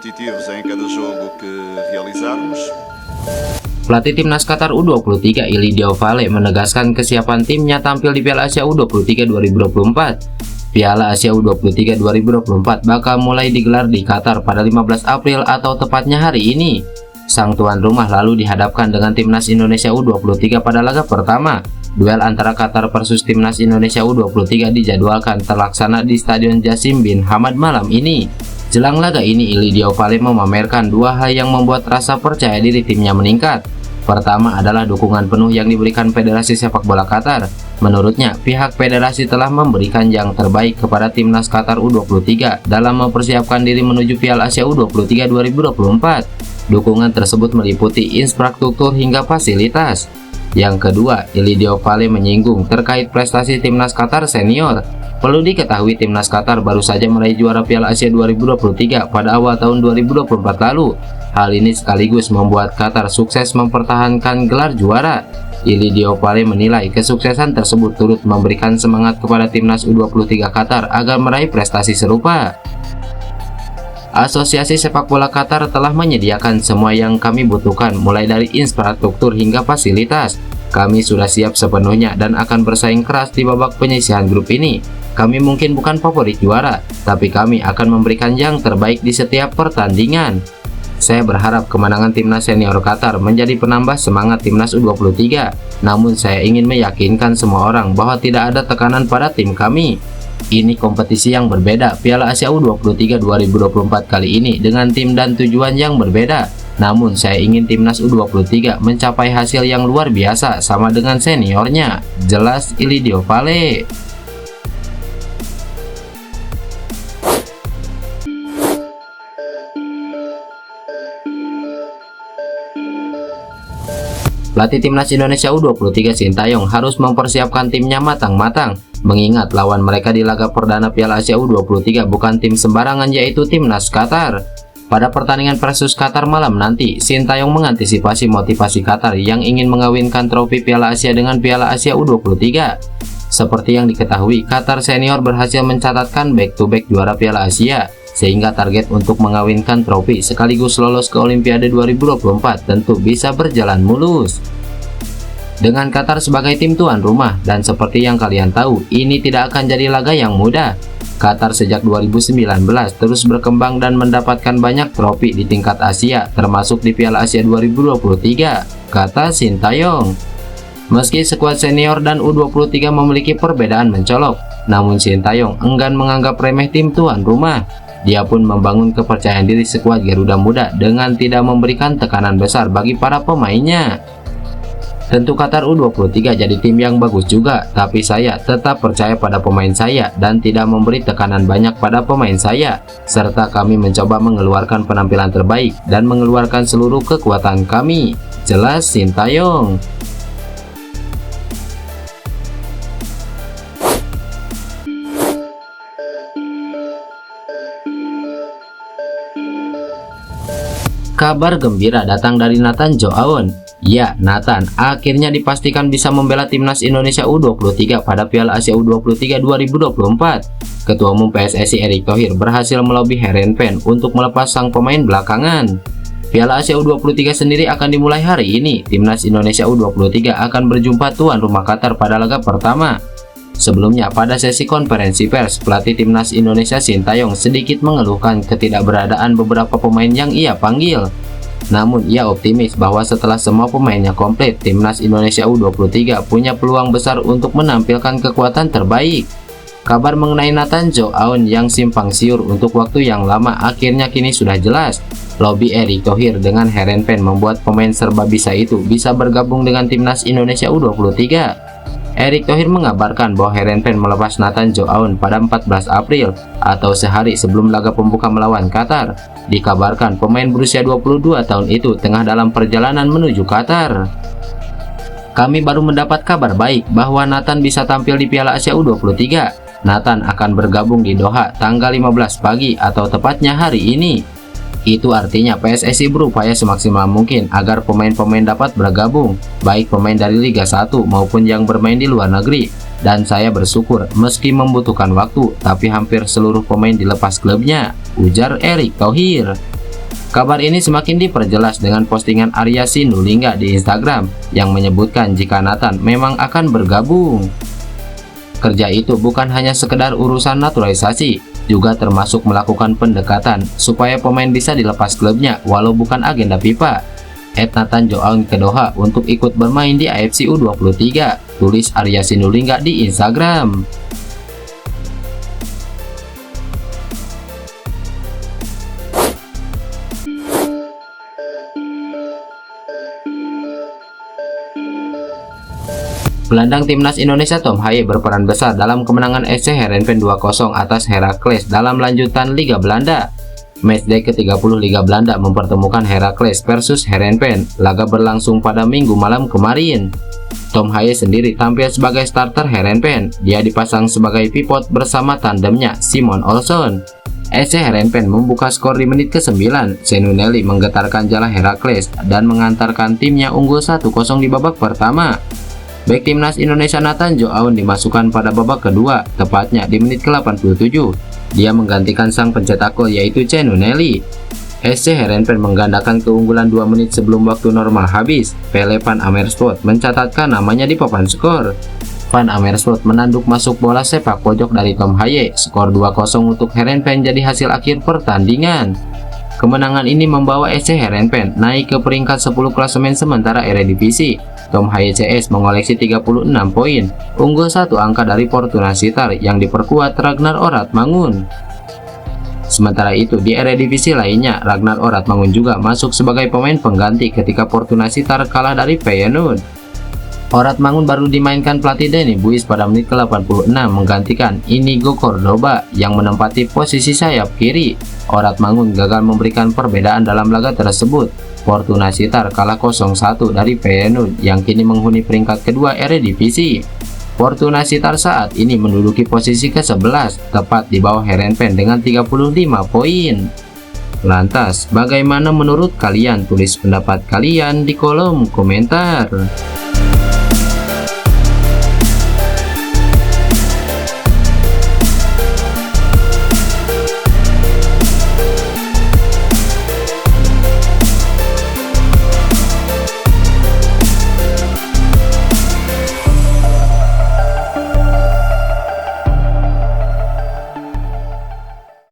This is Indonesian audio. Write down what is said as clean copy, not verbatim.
competitivos em cada jogo que realizarmos. Pelatih Timnas Qatar U23 Ilidio Vale menegaskan kesiapan timnya tampil di Piala Asia U23 2024. Piala Asia U23 2024 bakal mulai digelar di Qatar pada 15 April atau tepatnya hari ini. Sang tuan rumah lalu dihadapkan dengan Timnas Indonesia U23 pada laga pertama. Duel antara Qatar versus Timnas Indonesia U23 dijadwalkan terlaksana di Stadion Jassim bin Hamad malam ini. Jelang laga ini, Ilidio Vale memamerkan dua hal yang membuat rasa percaya diri timnya meningkat. Pertama adalah dukungan penuh yang diberikan Federasi Sepak Bola Qatar. Menurutnya, pihak federasi telah memberikan yang terbaik kepada Timnas Qatar U23 dalam mempersiapkan diri menuju Piala Asia U23 2024. Dukungan tersebut meliputi infrastruktur hingga fasilitas. Yang kedua, Ilidio Vale menyinggung terkait prestasi Timnas Qatar senior. Perlu diketahui Timnas Qatar baru saja meraih juara Piala Asia 2023 pada awal tahun 2024 lalu. Hal ini sekaligus membuat Qatar sukses mempertahankan gelar juara. Ilidio Vale menilai kesuksesan tersebut turut memberikan semangat kepada Timnas U23 Qatar agar meraih prestasi serupa. Asosiasi Sepak Bola Qatar telah menyediakan semua yang kami butuhkan, mulai dari infrastruktur hingga fasilitas. Kami sudah siap sepenuhnya dan akan bersaing keras di babak penyisihan grup ini. Kami mungkin bukan favorit juara, tapi kami akan memberikan yang terbaik di setiap pertandingan. Saya berharap kemenangan Timnas Senior Qatar menjadi penambah semangat Timnas U23. Namun saya ingin meyakinkan semua orang bahwa tidak ada tekanan pada tim kami. Ini kompetisi yang berbeda. Piala Asia U23 2024 kali ini dengan tim dan tujuan yang berbeda. Namun saya ingin Timnas U23 mencapai hasil yang luar biasa sama dengan seniornya, jelas Ilidio Vale. Pelatih Timnas Indonesia U23 Sintayong harus mempersiapkan timnya matang-matang, mengingat lawan mereka di laga perdana Piala Asia U23 bukan tim sembarangan, yaitu Timnas Qatar. Pada pertandingan versus Qatar malam nanti, Sintayong mengantisipasi motivasi Qatar yang ingin mengawinkan trofi Piala Asia dengan Piala Asia U23. Seperti yang diketahui, Qatar senior berhasil mencatatkan back-to-back juara Piala Asia, sehingga target untuk mengawinkan trofi sekaligus lolos ke Olimpiade 2024 tentu bisa berjalan mulus. Dengan Qatar sebagai tim tuan rumah, dan seperti yang kalian tahu, ini tidak akan jadi laga yang mudah. Qatar sejak 2019 terus berkembang dan mendapatkan banyak trofi di tingkat Asia, termasuk di Piala Asia 2023, kata Sintayong. Meski skuad senior dan U23 memiliki perbedaan mencolok, namun Sintayong enggan menganggap remeh tim tuan rumah. Dia pun membangun kepercayaan diri skuad Garuda Muda dengan tidak memberikan tekanan besar bagi para pemainnya. Tentu Qatar U23 jadi tim yang bagus juga, tapi saya tetap percaya pada pemain saya dan tidak memberi tekanan banyak pada pemain saya, serta kami mencoba mengeluarkan penampilan terbaik dan mengeluarkan seluruh kekuatan kami, jelas Sintayong. Kabar gembira datang dari Nathan Joaon. Ya, Nathan akhirnya dipastikan bisa membela Timnas Indonesia U23 pada Piala Asia U23 2024. Ketua Umum PSSI Erick Thohir berhasil melobi Heerenveen untuk melepas sang pemain belakangan. Piala Asia U23 sendiri akan dimulai hari ini. Timnas Indonesia U23 akan berjumpa tuan rumah Qatar pada laga pertama. Sebelumnya, pada sesi konferensi pers, pelatih Timnas Indonesia Sintayong sedikit mengeluhkan ketidakberadaan beberapa pemain yang ia panggil. Namun, ia optimis bahwa setelah semua pemainnya komplit, Timnas Indonesia U23 punya peluang besar untuk menampilkan kekuatan terbaik. Kabar mengenai Nathan Joaon yang simpang siur untuk waktu yang lama akhirnya kini sudah jelas. Lobi Erick Thohir dengan Heerenveen membuat pemain serba bisa itu bisa bergabung dengan Timnas Indonesia U23. Erick Thohir mengabarkan bahwa Heerenveen melepas Nathan Joaon pada 14 April atau sehari sebelum laga pembuka melawan Qatar. Dikabarkan pemain berusia 22 tahun itu tengah dalam perjalanan menuju Qatar. Kami baru mendapat kabar baik bahwa Nathan bisa tampil di Piala Asia U23. Nathan akan bergabung di Doha tanggal 15 pagi atau tepatnya hari ini. Itu artinya PSSI berupaya semaksimal mungkin agar pemain-pemain dapat bergabung, baik pemain dari Liga 1 maupun yang bermain di luar negeri. Dan saya bersyukur meski membutuhkan waktu, tapi hampir seluruh pemain dilepas klubnya, ujar Erick Thohir. Kabar ini semakin diperjelas dengan postingan Arya Sinulinga di Instagram yang menyebutkan jika Nathan memang akan bergabung. Kerja itu bukan hanya sekedar urusan naturalisasi, juga termasuk melakukan pendekatan supaya pemain bisa dilepas klubnya walau bukan agenda FIFA. Nathan Joaon ke Doha untuk ikut bermain di AFC U23, tulis Arya Sinulinga di Instagram. Gelandang timnas Indonesia Tom Haye berperan besar dalam kemenangan SC Heerenveen 2-0 atas Heracles dalam lanjutan Liga Belanda. Matchday ke-30 Liga Belanda mempertemukan Heracles versus Heerenveen. Laga berlangsung pada Minggu malam kemarin. Tom Haye sendiri tampil sebagai starter Heerenveen. Dia dipasang sebagai pivot bersama tandemnya Simon Olsson. SC Heerenveen membuka skor di menit ke-9. Senuneli menggetarkan jala Heracles dan mengantarkan timnya unggul 1-0 di babak pertama. Bek timnas Indonesia Nathan Joaon dimasukkan pada babak kedua, tepatnya di menit ke-87. Dia menggantikan sang pencetak gol yaitu Senuneli. SC Heerenveen menggandakan keunggulan 2 menit sebelum waktu normal habis. Pele Van Amersfoort mencatatkan namanya di papan skor. Van Amersfoort menanduk masuk bola sepak pojok dari Tom Haye. Skor 2-0 untuk Heerenveen jadi hasil akhir pertandingan. Kemenangan ini membawa SC Heerenveen naik ke peringkat 10 klasemen sementara Eredivisie. Tom Haye CS mengoleksi 36 poin, unggul 1 angka dari Fortuna Sittard yang diperkuat Ragnar Oratmangun. Sementara itu di Eredivisie lainnya, Ragnar Oratmangun juga masuk sebagai pemain pengganti ketika Fortuna Sittard kalah dari Feyenoord. Oratmangun baru dimainkan pelatih Danny Buis pada menit ke-86 menggantikan Inigo Cordoba yang menempati posisi sayap kiri. Oratmangun gagal memberikan perbedaan dalam laga tersebut. Fortuna Sittard kalah 0-1 dari Feyenoord yang kini menghuni peringkat kedua Eredivisie. Fortuna Sittard saat ini menduduki posisi ke-11, tepat di bawah Heerenveen dengan 35 poin. Lantas, bagaimana menurut kalian? Tulis pendapat kalian di kolom komentar.